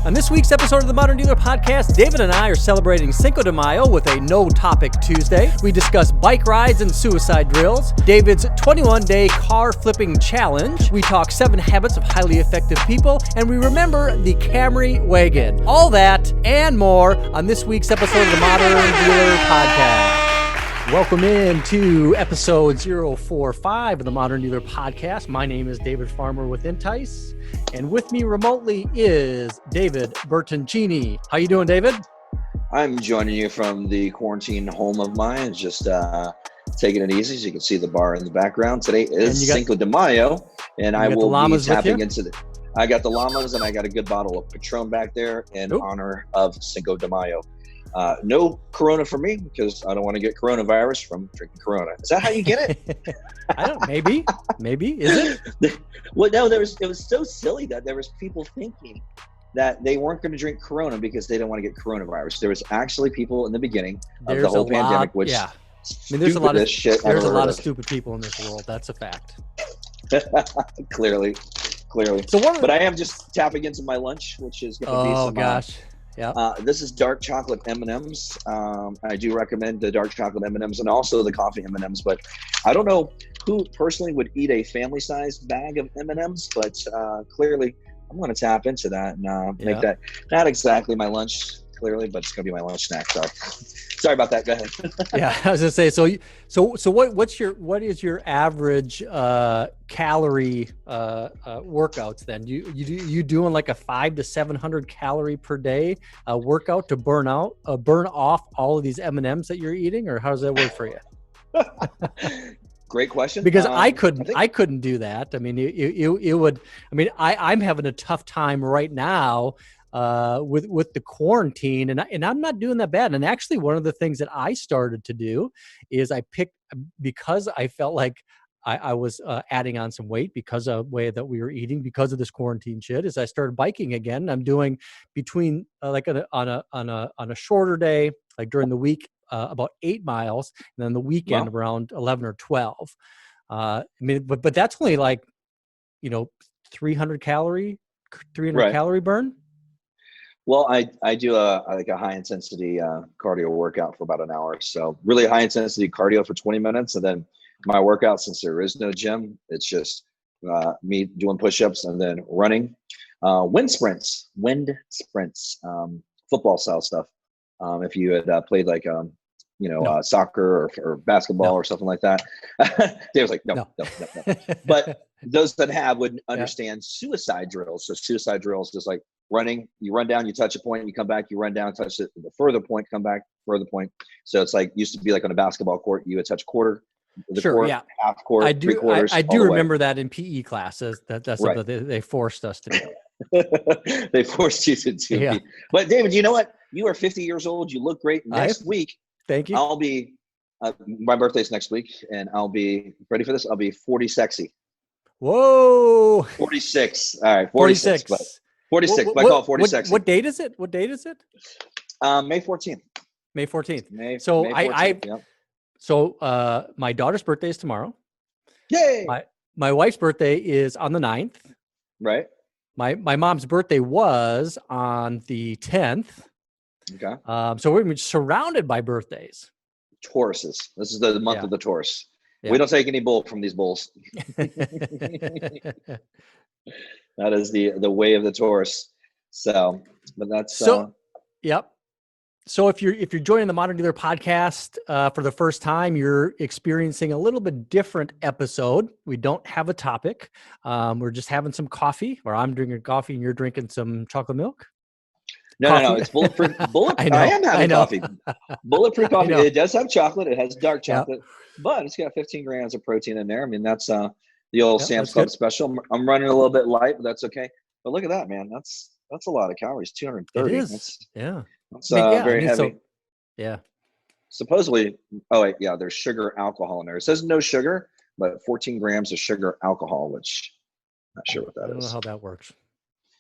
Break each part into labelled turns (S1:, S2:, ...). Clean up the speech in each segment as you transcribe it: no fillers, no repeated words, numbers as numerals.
S1: On this week's episode of the Modern Dealer Podcast, David and I are celebrating Cinco de Mayo with a No Topic Tuesday. We discuss bike rides and suicide drills, David's 21-day car flipping challenge. We talk 7 habits of highly effective people, and we remember the Camry Wagon. All that and more on this week's episode of the Modern Dealer Podcast. Welcome in to episode 045 of the Modern Dealer Podcast. My name is David Farmer with Intice, and with me remotely is David Bertoncini. How you doing, David?
S2: I'm joining you from the quarantine home of mine, just taking it easy. As you can see the bar in the background. Today is Cinco de Mayo, and I will be tapping into the... I got the llamas, and I got a good bottle of Patron back there in honor of Cinco de Mayo. No Corona for me because I don't want to get coronavirus from drinking Corona. Is that how you get it?
S1: I don't. Maybe. Is it?
S2: Well, no. It was so silly that there was people thinking that they weren't going to drink Corona because they didn't want to get coronavirus. There was actually people in the beginning of the whole pandemic, which
S1: there's a lot of shit. There's a lot of stupid people in this world. That's a fact.
S2: Clearly. But I am just tapping into my lunch, which is going to be some.
S1: Oh gosh. Yeah.
S2: This is dark chocolate M&Ms. I do recommend the dark chocolate M&Ms and also the coffee M&Ms, but I don't know who personally would eat a family-sized bag of M&Ms, but clearly I'm going to tap into that and make that not exactly my lunch, clearly, but it's going to be my lunch snack. So sorry about that. Go ahead.
S1: Yeah, I was going to say, so what is your average calorie workouts then? You doing like a 500 to 700 calorie per day workout to burn off all of these M&Ms that you're eating, or how does that work for you?
S2: Great question.
S1: Because I couldn't do that. I mean, it would. I mean, I'm having a tough time right now with the quarantine, and I'm not doing that bad. And actually, one of the things that I started to do is I picked, because I felt like I was adding on some weight because of the way that we were eating because of this quarantine shit, is I started biking again. I'm doing between like on a shorter day, like during the week, about 8 miles, and then the weekend around 11 or 12. I mean, but that's only like, 300 calorie burn.
S2: Well, I do a high intensity cardio workout for about an hour. So really high intensity cardio for 20 minutes. And then my workout, since there is no gym, it's just me doing push-ups and then running, wind sprints, football style stuff. If you had played like, soccer or basketball or something like that. They was like, no. But those that have would understand suicide drills. So suicide drills is like running, you run down, you touch a point, you come back, you run down, touch it, the further point, come back, further point. So it's like, used to be like on a basketball court, you would touch quarter, half court,
S1: I do,
S2: 3/4.
S1: I do remember that in PE classes. That's something they forced us to do.
S2: They forced you to do. Yeah. But David, you know what? You are 50 years old. You look great. Next week,
S1: thank you.
S2: I'll be, my birthday's next week, and I'll be, ready for this? I'll be 40 sexy.
S1: Whoa.
S2: 46. All right, 46. 46. I call it 40 sexy.
S1: What date is it?
S2: May 14th.
S1: May 14th.
S2: May 14th,
S1: So my daughter's birthday is tomorrow.
S2: Yay!
S1: My wife's birthday is on the 9th.
S2: Right.
S1: My mom's birthday was on the 10th.
S2: Okay.
S1: So we're surrounded by birthdays.
S2: Tauruses. This is the month of the Taurus.
S1: Yeah.
S2: We don't take any bull from these bulls. That is the way of the Taurus. So, but that's
S1: Yep. So if you're joining the Modern Dealer Podcast for the first time, you're experiencing a little bit different episode. We don't have a topic. We're just having some coffee, or I'm drinking coffee and you're drinking some chocolate milk.
S2: No, it's bulletproof. I am having coffee. Bulletproof coffee. It does have chocolate. It has dark chocolate, but it's got 15 grams of protein in there. I mean, that's the old Sam's Club special. I'm running a little bit light, but that's okay. But look at that, man. That's a lot of calories. 230.
S1: It is.
S2: That's very heavy.
S1: So,
S2: supposedly, there's sugar, alcohol in there. It says no sugar, but 14 grams of sugar, alcohol, which I'm not sure what that is.
S1: I don't know how that works.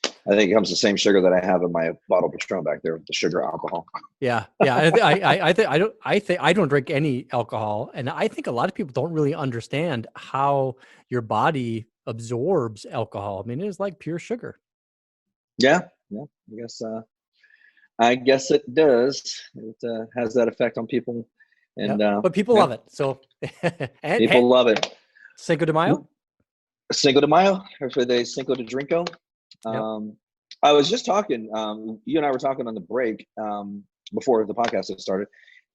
S2: I think it comes the same sugar that I have in my bottle of Patron back there, the sugar alcohol.
S1: Yeah. I don't drink any alcohol, and I think a lot of people don't really understand how your body absorbs alcohol. I mean, it is like pure sugar.
S2: Yeah, Yeah, I guess it does. It has that effect on people, and
S1: but people love it. So, and
S2: people love it.
S1: Cinco de Mayo.
S2: Cinco de Mayo, or for the Cinco de Drinko.
S1: Yep.
S2: I was just talking. You and I were talking on the break before the podcast had started,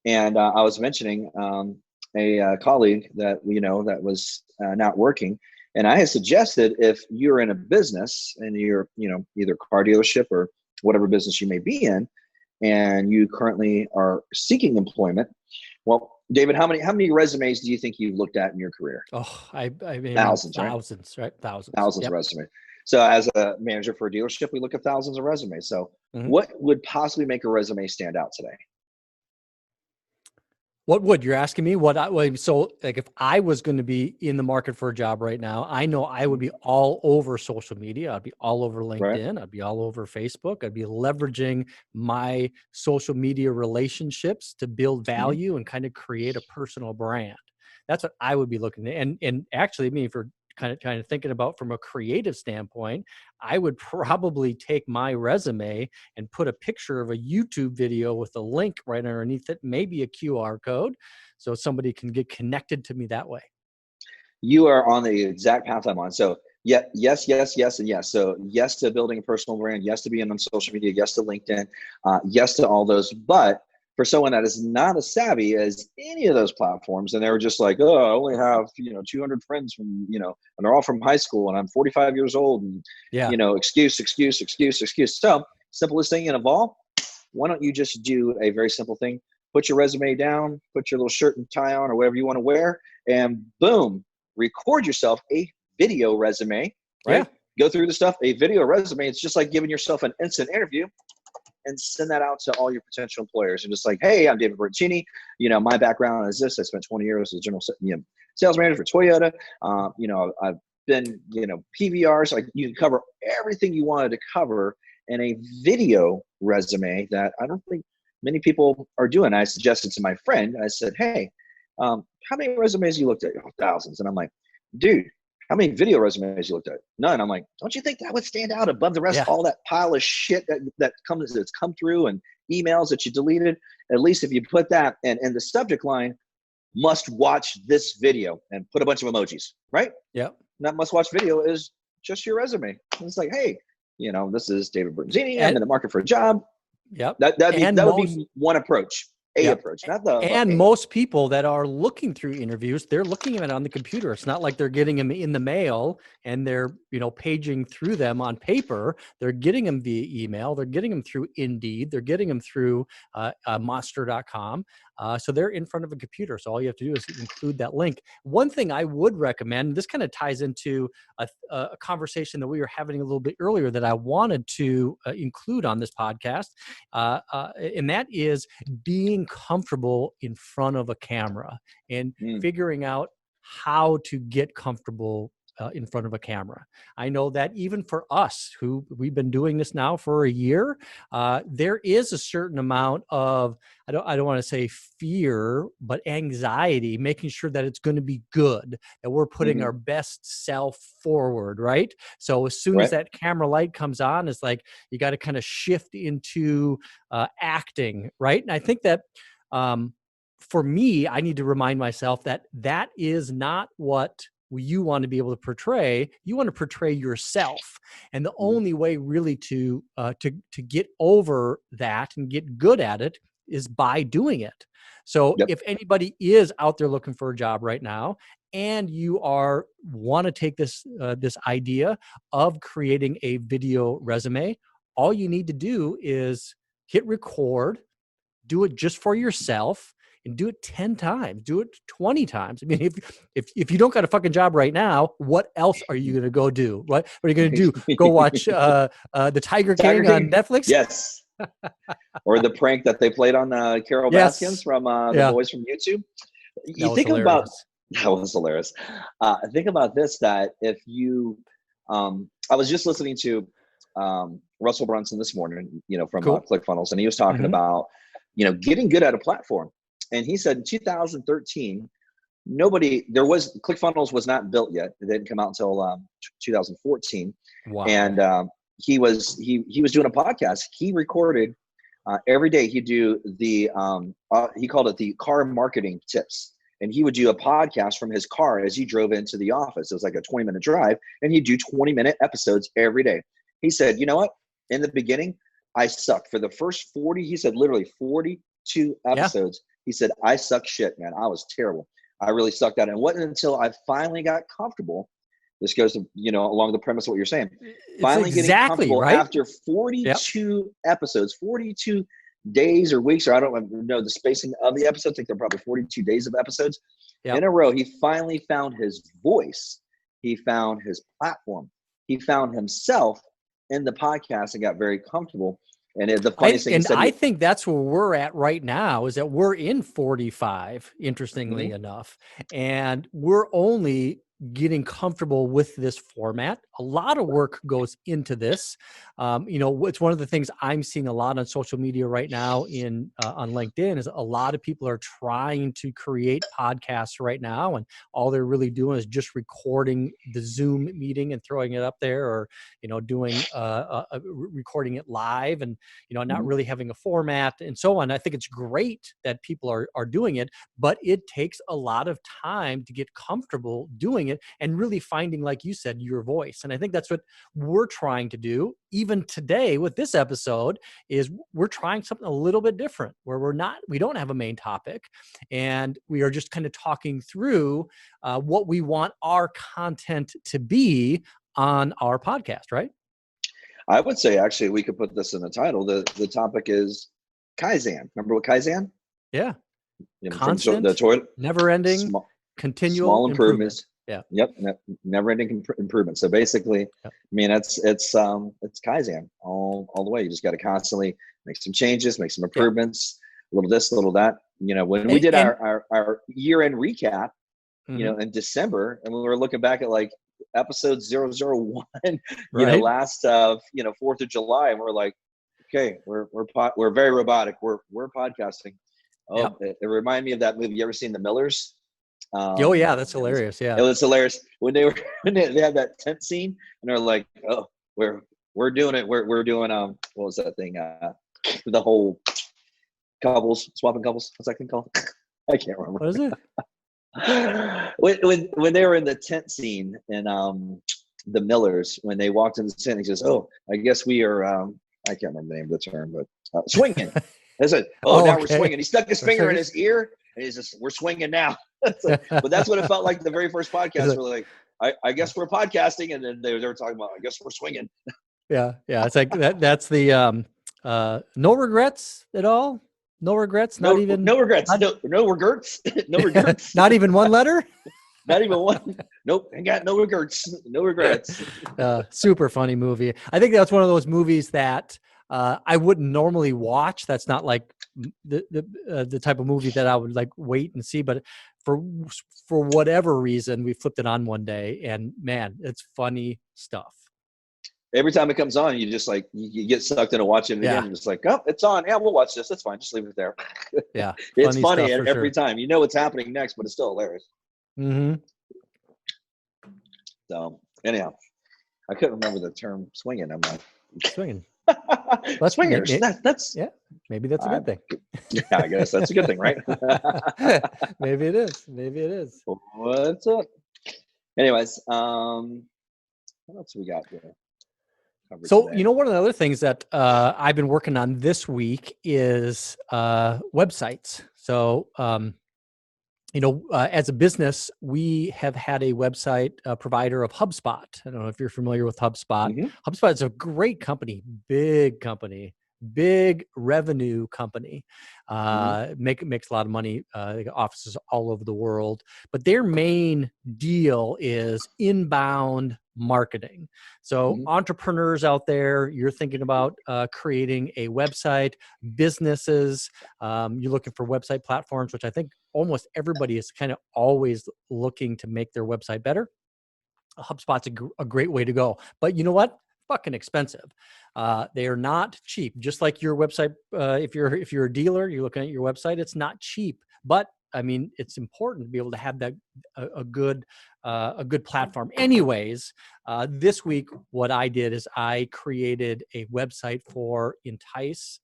S2: and I was mentioning a colleague that that was not working, and I had suggested if you're in a business and you're either a car dealership or whatever business you may be in, and you currently are seeking employment. Well, David, how many resumes do you think you've looked at in your career?
S1: Oh, I mean
S2: thousands,
S1: right? Thousands.
S2: Thousands
S1: Yep.
S2: of resumes. So as a manager for a dealership, we look at thousands of resumes. So what would possibly make a resume stand out today?
S1: What would you're asking me? So like if I was going to be in the market for a job right now, I know I would be all over social media. I'd be all over LinkedIn. Right. I'd be all over Facebook. I'd be leveraging my social media relationships to build value and kind of create a personal brand. That's what I would be looking at. And actually, I mean, for kind of thinking about from a creative standpoint, I would probably take my resume and put a picture of a YouTube video with a link right underneath it, maybe a QR code, so somebody can get connected to me that way.
S2: You are on the exact path I'm on. So yes, and yes. So yes to building a personal brand, yes to being on social media, yes to LinkedIn, yes to all those. But for someone that is not as savvy as any of those platforms, and they were just like, oh, I only have 200 friends from and they're all from high school, and I'm 45 years old, and excuse. So simplest thing of all, why don't you just do a very simple thing? Put your resume down, put your little shirt and tie on, or whatever you want to wear, and boom, record yourself a video resume. Right? Yeah. Go through the stuff. A video resume. It's just like giving yourself an instant interview. And send that out to all your potential employers, and just like, hey, I'm David Bertini. My background is this. I spent 20 years as a general sales manager for Toyota. I've been PVRs. Like, you can cover everything you wanted to cover in a video resume that I don't think many people are doing. I suggested to my friend. I said, hey, how many resumes you looked at? Oh, thousands. And I'm like, dude, how many video resumes you looked at? None. I'm like, don't you think that would stand out above the rest? Yeah. All that pile of shit that's come through, and emails that you deleted. At least if you put that and the subject line, must watch this video, and put a bunch of emojis, right? Yeah. And that must watch video is just your resume. And it's like, hey, this is David Bertini. I'm in the market for a job. Yep. That would be one approach. Approach, not the.
S1: And most people that are looking through interviews, they're looking at it on the computer. It's not like they're getting them in the mail and they're paging through them on paper. They're getting them via email. They're getting them through Indeed. They're getting them through monster.com. So they're in front of a computer. So all you have to do is include that link. One thing I would recommend, this kind of ties into a conversation that we were having a little bit earlier that I wanted to include on this podcast, and that is being comfortable in front of a camera and figuring out how to get comfortable in front of a camera. I know that even for us, who we've been doing this now for a year, there is a certain amount of, I don't want to say fear, but anxiety, making sure that it's going to be good, that we're putting our best self forward, right? So as soon as that camera light comes on, it's like you got to kind of shift into acting, right? And I think that for me, I need to remind myself that that is not what you want to be able to portray. You want to portray yourself, and the only way really to get over that and get good at it is by doing it. So if anybody is out there looking for a job right now, and you want to take this idea of creating a video resume, all you need to do is hit record, do it just for yourself, and do it 10 times, do it 20 times. I mean, if you don't got a fucking job right now, what else are you going to go do? What are you going to do? Go watch the Tiger King on Netflix?
S2: Yes. Or the prank that they played on Carol Baskins from the boys from YouTube. You think about, that was hilarious. Think about this, that if you, I was just listening to Russell Brunson this morning, from ClickFunnels, and he was talking about, getting good at a platform. And he said in 2013, ClickFunnels was not built yet. It didn't come out until 2014. Wow. And he was doing a podcast. He recorded every day. He'd do the he called it the car marketing tips, and he would do a podcast from his car as he drove into the office. It was like a 20-minute drive, and he'd do 20-minute episodes every day. He said, you know what? In the beginning, I sucked for the first 40. He said literally 42 episodes. Yeah. He said, I suck shit, man. I was terrible. I really sucked at it. And it wasn't until I finally got comfortable. This goes to, along the premise of what you're saying. Finally getting comfortable after 42 episodes, 42 days or weeks, or I don't know the spacing of the episodes. I think they're probably 42 days of episodes in a row. He finally found his voice. He found his platform. He found himself in the podcast and got very comfortable. And the funniest thing,
S1: I think that's where we're at right now, is that we're in 45, interestingly enough, and we're only getting comfortable with this format. A lot of work goes into this. It's one of the things I'm seeing a lot on social media right now on LinkedIn is a lot of people are trying to create podcasts right now, and all they're really doing is just recording the Zoom meeting and throwing it up there, or doing recording it live, and not really having a format and so on. I think it's great that people are doing it, but it takes a lot of time to get comfortable doing it and really finding, like you said, your voice. And I think that's what we're trying to do even today with this episode, is we're trying something a little bit different, where we don't have a main topic, and we are just kind of talking through what we want our content to be on our podcast, right?
S2: I would say, actually, we could put this in the title. The topic is KAISEN. Remember what KAISEN?
S1: Yeah. Constant, the toilet, never-ending, continual
S2: small improvements. Yeah. Yep. Never-ending improvement. So basically, I mean, it's KAISEN all the way. You just got to constantly make some changes, make some improvements, a little this, a little that. When we did our year-end recap, in December, and we were looking back at like episode 001, last 4th of July, and we're like, okay, we're very robotic. We're podcasting. Oh, it reminded me of that movie. You ever seen The Millers?
S1: Oh yeah, that's hilarious. Yeah,
S2: it was hilarious when they had that tent scene, and they're like, "Oh, we're doing it. We're doing what was that thing? The whole swapping couples. What's that thing called? I can't remember.
S1: What is
S2: it? when they were in the tent scene in The Millers, when they walked in the tent, he says, "Oh, I guess we are." I can't remember the name of the term, but swinging. I said, now we're swinging. He stuck his finger in his ear, and he's just, we're swinging now. But that's what it felt like the very first podcast. We're like, I guess we're podcasting, and then they were talking about, I guess we're swinging.
S1: Yeah. It's like that's the no regrets at all. No regrets.
S2: No regrets. No regrets. No regrets.
S1: Not even one letter.
S2: Not even one. Nope. I got no regrets. No regrets.
S1: Super funny movie. I think that's one of those movies that I wouldn't normally watch. That's not like the type of movie that I would like wait and see. But for whatever reason, we flipped it on one day, and man, it's funny stuff.
S2: Every time it comes on, you just like you get sucked into watching it again. And it's like, oh, it's on. Yeah, we'll watch this. That's fine. Just leave it there.
S1: Yeah,
S2: it's funny every time. You know what's happening next, but it's still hilarious.
S1: Mm-hmm.
S2: So anyhow, I couldn't remember the term swinging. I'm like
S1: swinging.
S2: Let's swingers. That's
S1: maybe that's a good thing.
S2: Yeah, I guess that's a good thing, right?
S1: Maybe it is.
S2: What's up? Anyways, what else we got here?
S1: So today? One of the other things that I've been working on this week is websites. So as a business, we have had a website provider of Hubspot. I don't know if you're familiar with Hubspot. Mm-hmm. HubSpot is a great company, big revenue company. Makes a lot of money. They got offices all over the world, but their main deal is inbound marketing. So entrepreneurs out there, you're thinking about creating a website, businesses, you're looking for website platforms, which I think almost everybody is kind of always looking to make their website better. HubSpot's a great way to go. But you know what? Fucking expensive. They are not cheap. Just like your website, if you're a dealer, you're looking at your website, it's not cheap. But I mean, it's important to be able to have that a good platform. Anyways, this week, what I did is I created a website for Entice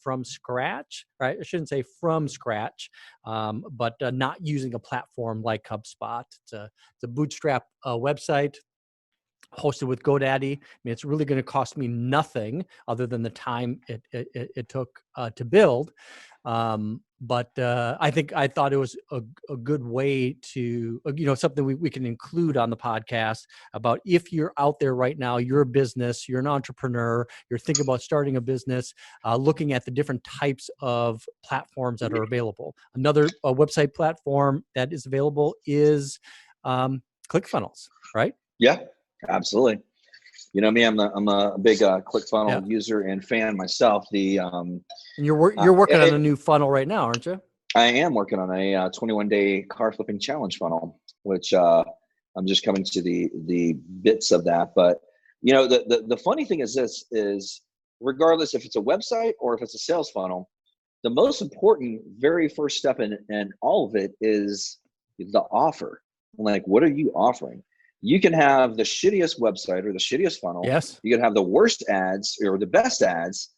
S1: from scratch, right? I shouldn't say from scratch, but not using a platform like HubSpot. It's a bootstrap website hosted with GoDaddy. I mean, it's really going to cost me nothing other than the time it took to build. But I thought it was a good way to, something we can include on the podcast about if you're out there right now, you're a business, you're an entrepreneur, you're thinking about starting a business, looking at the different types of platforms that are available. Another website platform that is available is ClickFunnels, right?
S2: Yeah, absolutely. You know me, I'm a big ClickFunnels user and fan myself. And
S1: you're working on a new funnel right now, aren't you?
S2: I am working on a 21-day car flipping challenge funnel, which I'm just coming to the bits of that. But the funny thing is this is, regardless if it's a website or if it's a sales funnel, the most important very first step in all of it is the offer. Like, what are you offering? You can have the shittiest website or the shittiest funnel.
S1: Yes.
S2: You can have the worst ads or the best ads,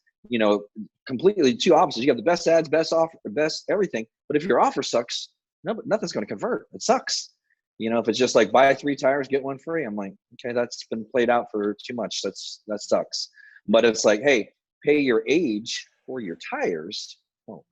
S2: completely two opposites. You have the best ads, best offer, best everything. But if your offer sucks, nothing's going to convert. It sucks. If it's just like buy 3 tires, get 1 free. I'm like, okay, that's been played out for too much. That sucks. But it's like, hey, pay your age for your tires. Oh,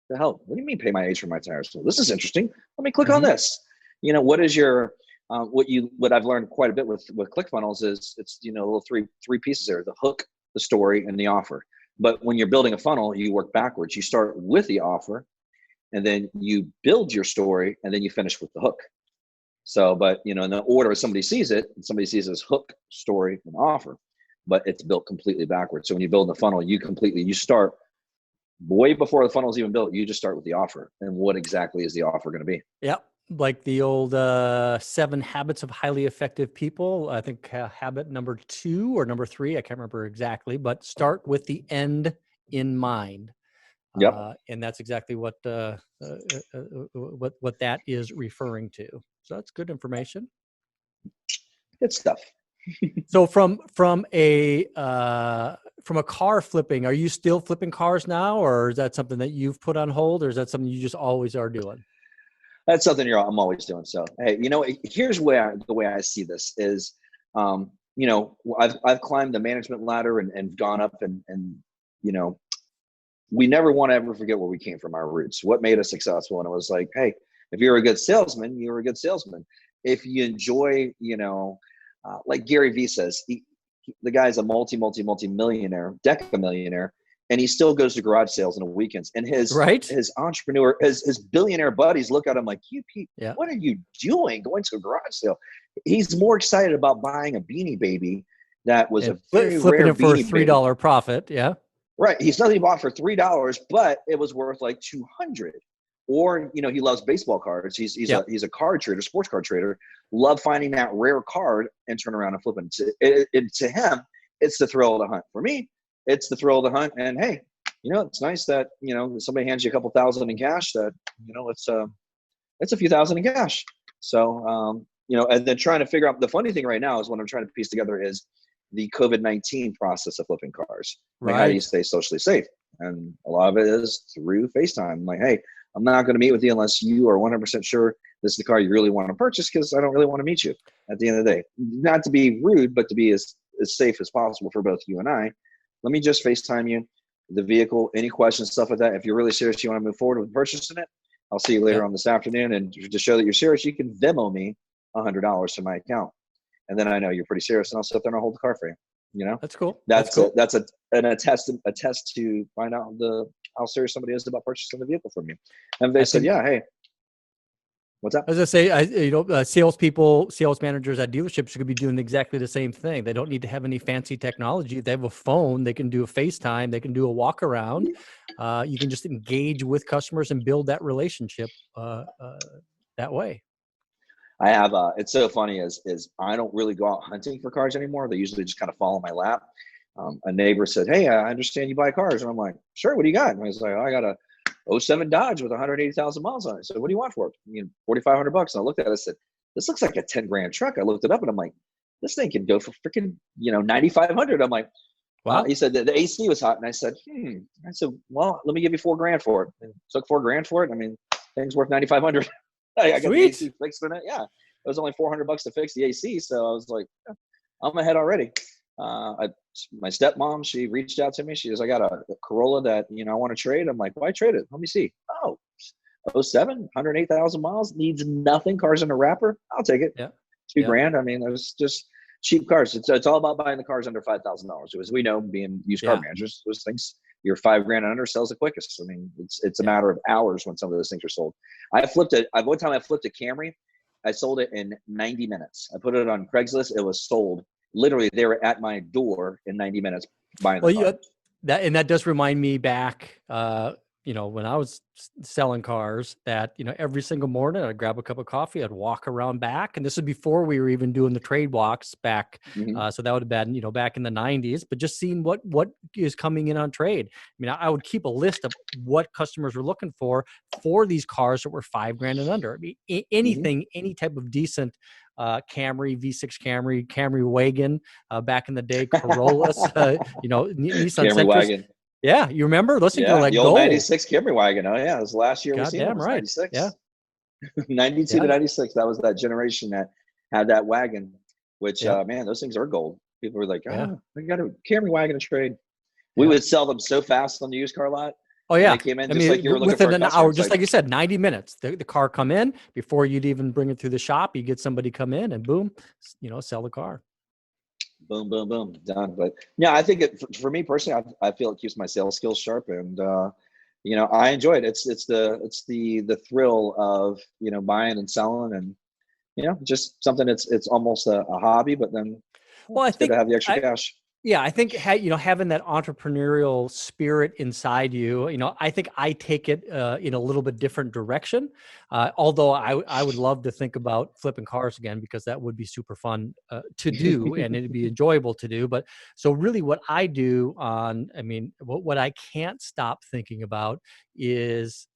S2: the hell? What do you mean pay my age for my tires? Well, this is interesting. Let me click on this. What is your what I've learned quite a bit with ClickFunnels is it's little three pieces there: the hook, the story, and the offer. But when you're building a funnel, you work backwards. You start with the offer, and then you build your story, and then you finish with the hook. So, but in the order somebody sees it as hook, story, and offer, but it's built completely backwards. So when you build the funnel, you start way before the funnel is even built. You just start with the offer, and what exactly is the offer going to be?
S1: Yeah. Like the old 7 Habits of Highly Effective People. I think habit number 2 or number 3, I can't remember exactly, but start with the end in mind.
S2: Yep.
S1: And that's exactly what that is referring to. So that's good information.
S2: Good stuff.
S1: So from a car flipping, are you still flipping cars now, or is that something that you've put on hold, or is that something you just always are doing?
S2: That's something I'm always doing. So, hey, here's the way I see this is, I've climbed the management ladder and gone up and we never want to ever forget where we came from, our roots, what made us successful. And it was like, hey, if you're a good salesman, you're a good salesman. If you enjoy, like Gary Vee says, the guy's a multi-millionaire, decamillionaire, and he still goes to garage sales on the weekends. And his entrepreneur, his billionaire buddies look at him like, Pete, what are you doing going to a garage sale? He's more excited about buying a Beanie Baby that was a very
S1: flipping
S2: rare
S1: it for a $3
S2: baby.
S1: profit. Yeah.
S2: Right. He's nothing bought for $3, but it was worth like $200. Or, he loves baseball cards. He's a card trader, sports card trader. Love finding that rare card and turn around and flip it. To him, it's the thrill of the hunt. For me, it's the thrill of the hunt. And hey, it's nice that, somebody hands you a couple thousand in cash that, it's a few thousand in cash. So, and then trying to figure out, the funny thing right now is what I'm trying to piece together is the COVID-19 process of flipping cars. Like, how do you stay socially safe? And a lot of it is through FaceTime. I'm like, hey, I'm not going to meet with you unless you are 100% sure this is the car you really want to purchase, because I don't really want to meet you at the end of the day. Not to be rude, but to be as safe as possible for both you and I. Let me just FaceTime you, the vehicle, any questions, stuff like that. If you're really serious, you want to move forward with purchasing it, I'll see you later on this afternoon. And to show that you're serious, you can Venmo me $100 to my account. And then I know you're pretty serious, and I'll sit there and I'll hold the car for you. That's
S1: cool.
S2: That's a test to find out how serious somebody is about purchasing the vehicle from you. And they said, hey, what's up?
S1: As I say, salespeople, sales managers at dealerships could be doing exactly the same thing. They don't need to have any fancy technology. They have a phone. They can do a FaceTime. They can do a walk around. You can just engage with customers and build that relationship that way.
S2: I have it's so funny is I don't really go out hunting for cars anymore. They usually just kind of fall in my lap. A neighbor said, hey, I understand you buy cars. And I'm like, sure, what do you got? And I was like, I got a '07 Dodge with 180,000 miles on it. So what do you want for it? 4,500 bucks. And I looked at it, I said, this looks like a 10 grand truck. I looked it up and I'm like, this thing can go for freaking, 9,500. I'm like,
S1: Wow.
S2: He said that the AC was hot. And I said, well, let me give you $4,000 for it. And took $4,000 for it. I mean, thing's worth 9,500. I got the AC fixed in it. Yeah. It was only $400 to fix the AC. So I was like, I'm ahead already. My stepmom, she reached out to me. She goes, I got a Corolla that, I want to trade. I'm like, why trade it? Let me see. Oh, '07, 108,000 miles, needs nothing. Car's in a wrapper. I'll take it.
S1: Yeah.
S2: $2,000. I mean, it was just cheap cars. It's all about buying the cars under $5,000. As we know, being used car managers, those things, you're $5,000 and under sells the quickest. I mean, it's a matter of hours when some of those things are sold. One time I flipped a Camry. I sold it in 90 minutes. I put it on Craigslist. It was sold. Literally, they were at my door in 90 minutes buying the car.
S1: That does remind me back, when I was selling cars, that, every single morning I'd grab a cup of coffee, I'd walk around back. And this is before we were even doing the trade walks back. So that would have been, back in the 90s, but just seeing what is coming in on trade. I mean, I would keep a list of what customers were looking for these cars that were $5,000 and under. I mean, anything, any type of decent Camry, V6 Camry Wagon, back in the day, Corollas, Nissan
S2: Camry Wagon.
S1: Yeah, you remember? Those things were like
S2: the old
S1: gold.
S2: 96 Camry Wagon. Oh yeah, it was last year.
S1: Goddamn right.
S2: 96.
S1: Yeah.
S2: 92 to 96. That was that generation that had that wagon. Which man, those things are gold. People were like, I got a Camry Wagon to trade. We would sell them so fast on the used car lot.
S1: Oh yeah,
S2: they came in just like you were looking
S1: within
S2: for
S1: an hour, just like you said, 90 minutes. The car come in before you'd even bring it through the shop. You get somebody come in and boom, sell the car.
S2: Boom, boom, boom, done. But yeah, I think for me personally, I feel it keeps my sales skills sharp, and I enjoy it. It's the thrill of buying and selling, and just something. It's almost a hobby, but then
S1: I think
S2: to have the extra cash.
S1: Yeah, I think having that entrepreneurial spirit inside you, I think I take it in a little bit different direction. Although I would love to think about flipping cars again, because that would be super fun to do and it'd be enjoyable to do. But so really what I do what I can't stop thinking about is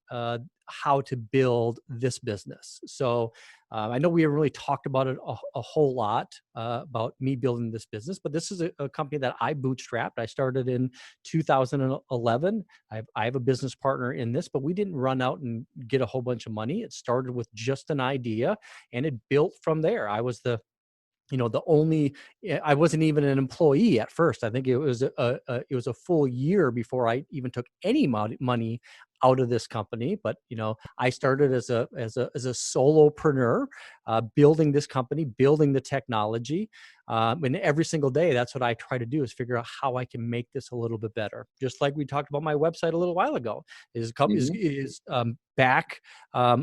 S1: how to build this business. So I know we haven't really talked about it a whole lot, about me building this business, but this is a company that I bootstrapped. I started in 2011. I have a business partner in this, but we didn't run out and get a whole bunch of money. It started with just an idea and it built from there. I was the only, I wasn't even an employee at first. I think it was a full year before I even took any money out of this company. But, I started as a solopreneur, building this company, building the technology. And every single day, that's what I try to do, is figure out how I can make this a little bit better. Just like we talked about my website a little while ago, back a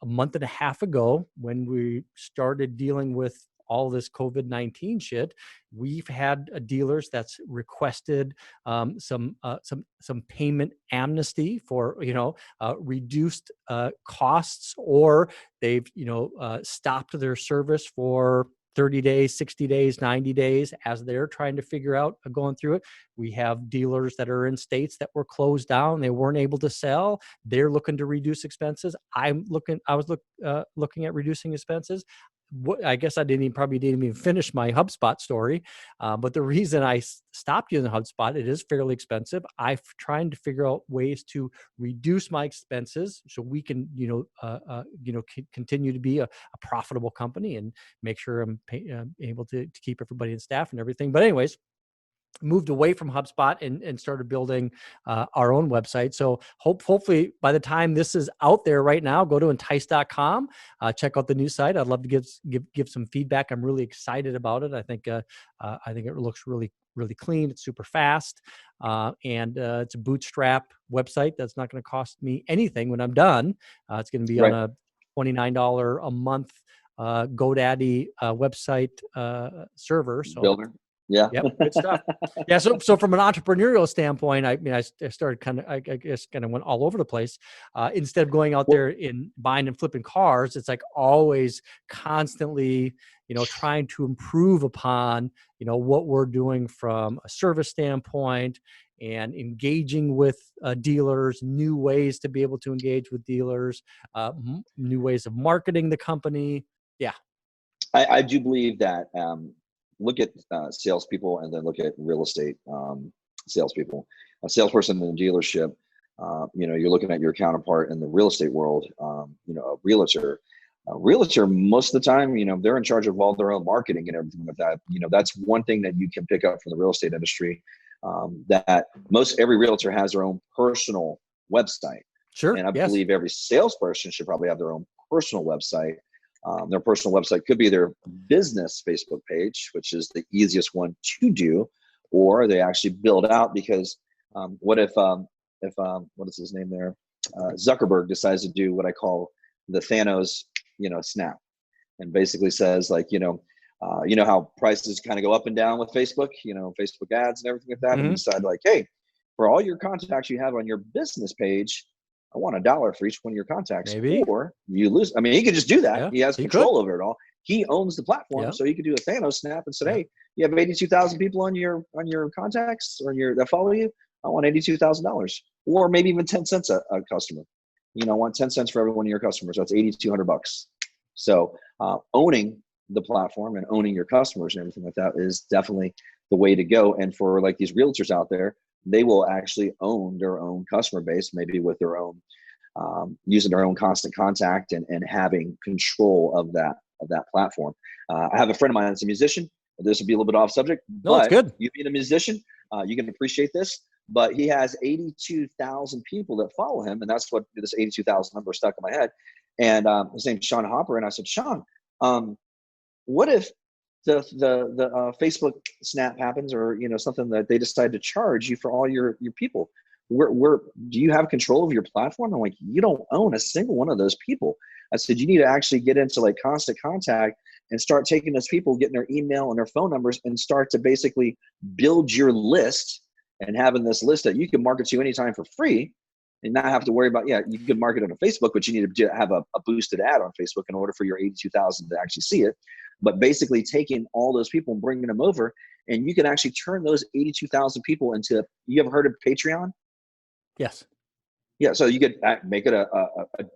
S1: month and a half ago when we started dealing with all this COVID-19 shit. We've had dealers that's requested some payment amnesty for reduced costs, or they've stopped their service for 30 days, 60 days, 90 days as they're trying to figure out going through it. We have dealers that are in states that were closed down. They weren't able to sell. They're looking to reduce expenses. I was looking at reducing expenses. I guess I probably didn't even finish my HubSpot story. But the reason I stopped using HubSpot, it is fairly expensive. I'm trying to figure out ways to reduce my expenses so we can, continue to be a profitable company and make sure I'm able to keep everybody in staff and everything. But anyways, moved away from HubSpot and started building our own website. So hopefully by the time this is out there right now, go to intice.com, check out the new site. I'd love to give some feedback. I'm really excited about it. I think it looks really, really clean. It's super fast. And it's a bootstrap website that's not going to cost me anything when I'm done. It's going to be on a $29 a month GoDaddy website server. So
S2: builder. Yeah.
S1: Yep. Good stuff. Yeah. So from an entrepreneurial standpoint, I started I guess went all over the place. Instead of going out there in buying and flipping cars, it's like always constantly, trying to improve upon, what we're doing from a service standpoint and engaging with dealers, new ways to be able to engage with dealers, new ways of marketing the company. Yeah.
S2: I do believe that look at salespeople and then look at real estate salespeople. A salesperson in a dealership, you're looking at your counterpart in the real estate world, a realtor. A realtor, most of the time, they're in charge of all their own marketing and everything like that. That's one thing that you can pick up from the real estate industry, that every realtor has their own personal website.
S1: Sure.
S2: And I believe every salesperson should probably have their own personal website. Their personal website could be their business Facebook page, which is the easiest one to do, or they actually build out, because what if what is his name there? Zuckerberg decides to do what I call the Thanos, snap, and basically says, like, how prices kind of go up and down with Facebook, Facebook ads and everything like that. Mm-hmm. And decide, like, hey, for all your contacts you have on your business page, I want $1 for each one of your contacts.
S1: Maybe.
S2: Or you lose. I mean, he could just do that.
S1: Yeah,
S2: he has control over it all. He owns the platform, so he could do a Thanos snap and say, hey, you have 82,000 people on your contacts or that follow you. I want $82,000, or maybe even 10 cents a customer. I want 10 cents for every one of your customers. That's $8,200. So owning the platform and owning your customers and everything like that is definitely the way to go. And for like these realtors out there, they will actually own their own customer base, maybe with their own, using their own constant contact and having control of that platform. I have a friend of mine that's a musician. This would be a little bit off subject, but
S1: it's good.
S2: You being a musician, you can appreciate this. But he has 82,000 people that follow him, and that's what this 82,000 number stuck in my head. And his name's Sean Hopper, and I said, Sean, what if the Facebook snap happens, or something that they decide to charge you for all your people? Do you have control of your platform? I'm like, you don't own a single one of those people. I said, you need to actually get into like constant contact and start taking those people, getting their email and their phone numbers, and start to basically build your list, and having this list that you can market to anytime for free and not have to worry about, you can market it on Facebook, but you need to have a boosted ad on Facebook in order for your 82,000 to actually see it. But basically taking all those people and bringing them over, and you can actually turn those 82,000 people into, you ever heard of Patreon?
S1: Yes.
S2: Yeah. So you could make it a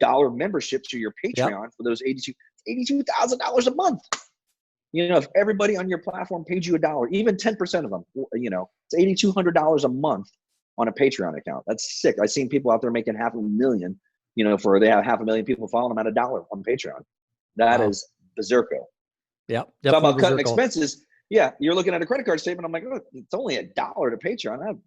S2: $1 membership to your Patreon for those $82,000 a month. If everybody on your platform paid you $1, even 10% of them, it's $8,200 a month on a Patreon account. That's sick. I've seen people out there making $500,000, they have 500,000 people following them at $1 on Patreon. That is berserko.
S1: Yeah.
S2: Talk about cutting expenses. Yeah. You're looking at a credit card statement. I'm like, oh, it's only $1 to Patreon.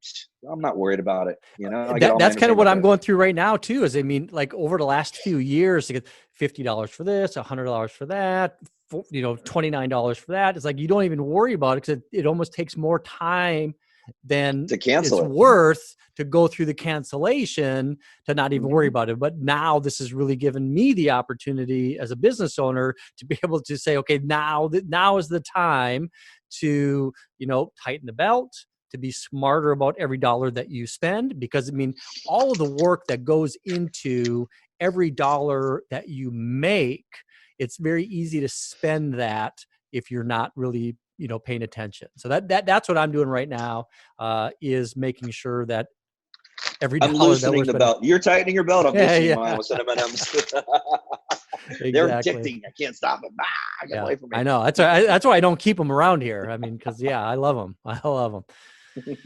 S2: I'm not worried about it.
S1: That's kind of what I'm going through right now too, is, like over the last few years, to get $50 for this, $100 for that, $29 for that. It's like, you don't even worry about it, because it almost takes more time than
S2: to cancel
S1: it's worth to go through the cancellation to not even worry about it. But now this has really given me the opportunity as a business owner to be able to say, okay, now is the time to, tighten the belt, to be smarter about every dollar that you spend, because all of the work that goes into every dollar that you make, it's very easy to spend that if you're not really, paying attention. So that's what I'm doing right now, is making sure that every dollar.
S2: I'm loosening the belt. You're tightening your belt. I'm loosening mine with M&Ms.
S1: Exactly.
S2: They're addicting. I can't stop them. Get away from me.
S1: I know. That's why I don't keep them around here. Because I love them. I love them.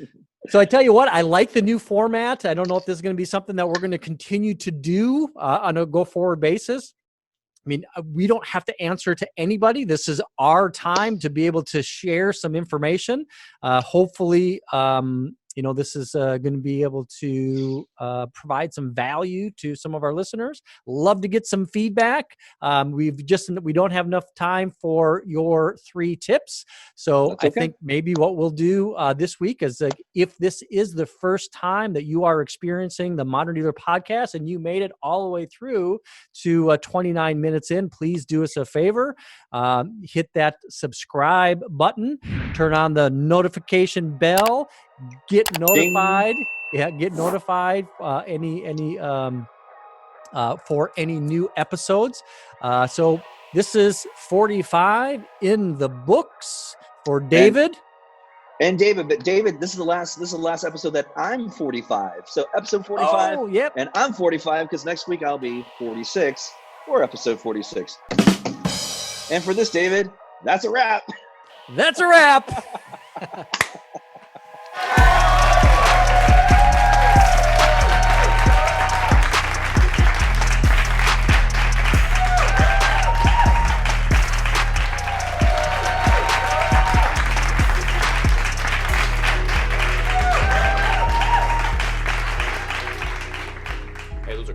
S1: So I tell you what, I like the new format. I don't know if this is going to be something that we're going to continue to do on a go-forward basis. We don't have to answer to anybody. This is our time to be able to share some information. Hopefully, this is going to be able to provide some value to some of our listeners. Love to get some feedback. We don't have enough time for your 3 tips. So I think maybe what we'll do this week is, if this is the first time that you are experiencing the Modern Dealer podcast and you made it all the way through to 29 minutes in, please do us a favor. Hit that subscribe button, turn on the notification bell, get notified. Ding. Yeah, get notified for any new episodes. So this is 45 in the books for David.
S2: And David, this is the last episode that I'm 45. So episode 45.
S1: Oh, yep.
S2: And I'm 45 because next week I'll be 46 for episode 46. And for this, David, that's a wrap.
S1: That's a wrap.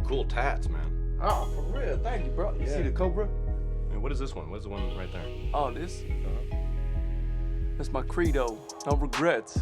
S3: Cool tats, man.
S4: Oh, for real. Thank you, bro. You see the Cobra?
S3: And what is this one? What's the one right there?
S4: Oh, this? That's my credo. No regrets.